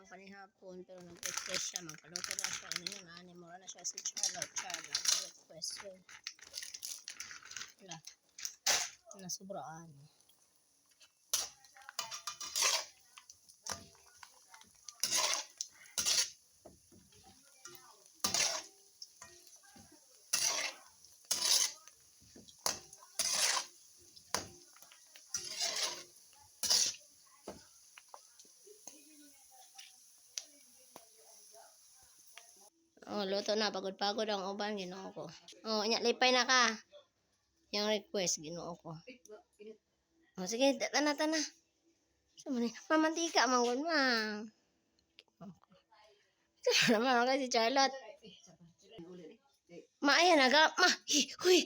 lang kanihapon pero nag-request siya magpaluto na siya ini na ani mo na siya si Charlotte request so wala na sobraan. Oh, luto na. Pagod-pagod ang uban. Ginoo ko. Oh, lipay na ka. Yung request, ginoo ko. Oh, sige. Tana. So, mamantika, mangon, ma. Ito naman ako si Charlotte. Ma, ayan, ma, huy,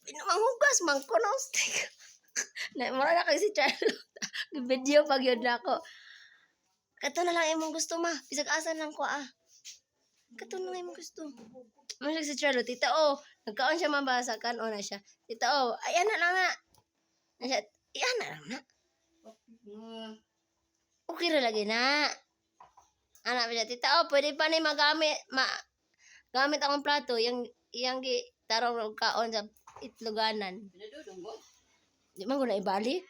pinamanghugas, mangkonostik. Mura na kayo si Charlotte. Video pag yun na ako. Kato na lang imong gusto, ma. Pisag-asan lang ko, Kato na lang imong gusto. Masag si Charlotte, tita, nagkaon siya mabasa, kanon na siya. Tita, ayan na lang na. Ayan na lang na. Okay na lagi na. Anak siya, tita, pwede pa ni gamit akong plato, yung tarong kaon sa itloganan. Di man ko na ibalik.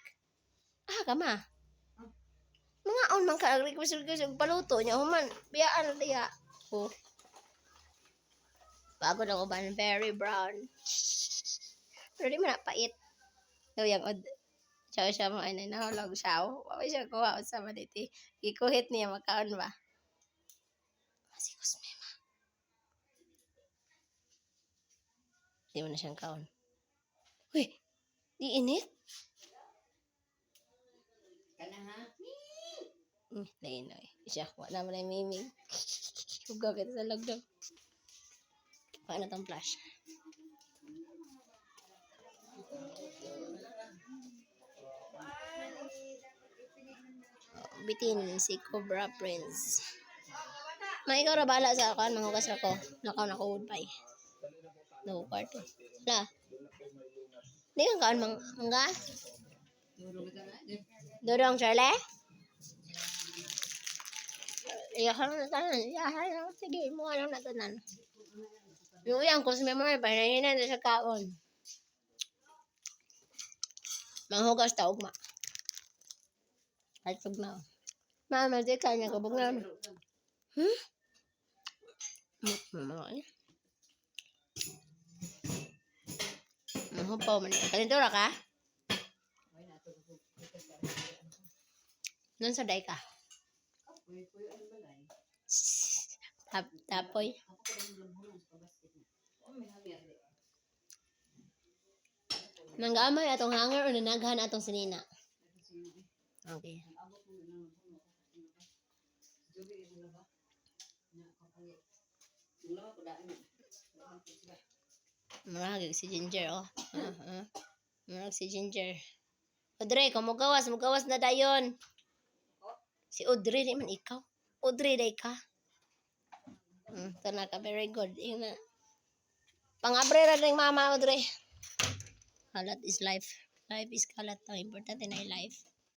Kama. Mga on man ka, request paluto niya, human, biyaan na diya. Bago ng uban, very brown. Pero di man napait. So, yung siya mo, ay nahulog siya. Wala siya kuha sa maniti. Ikuhit niya, makaon ba? Masikos, mema. Di mo na siyang kaon. Uy, di init? Kana ha? Lain na siya, wala naman na miming. Hugaw kita sa lagdang. Paano tong flash? Bitin si Cobra Prince. Ikaw ra bala sa akin, manghugas ako. Nakaw na ko wood pie. No party. La. Di kang kaon mangga? Dodong Charlie? Iyahan na tanan. Sige, mo alam na tanan. Yung iyang kusme mo, pahinahinan sa kaon. Manghugas ta ugma. Ay tugma. Mama, di ka niya kabog na. Mama, mahupaw man. Kalintura ka? Nun sa day ka? Tapoy. Nanggamay atong hanger o nanaghan atong sinina? Okay. Maragig si Ginger, Marag si Ginger. Audrey, kung mugawas na dayon. Si Audrey, di man ikaw. Audrey, day ka. Tana ka, very good. Pangabre rin mama, Audrey. Kalat is life. Life is kalat. Ang importante na life.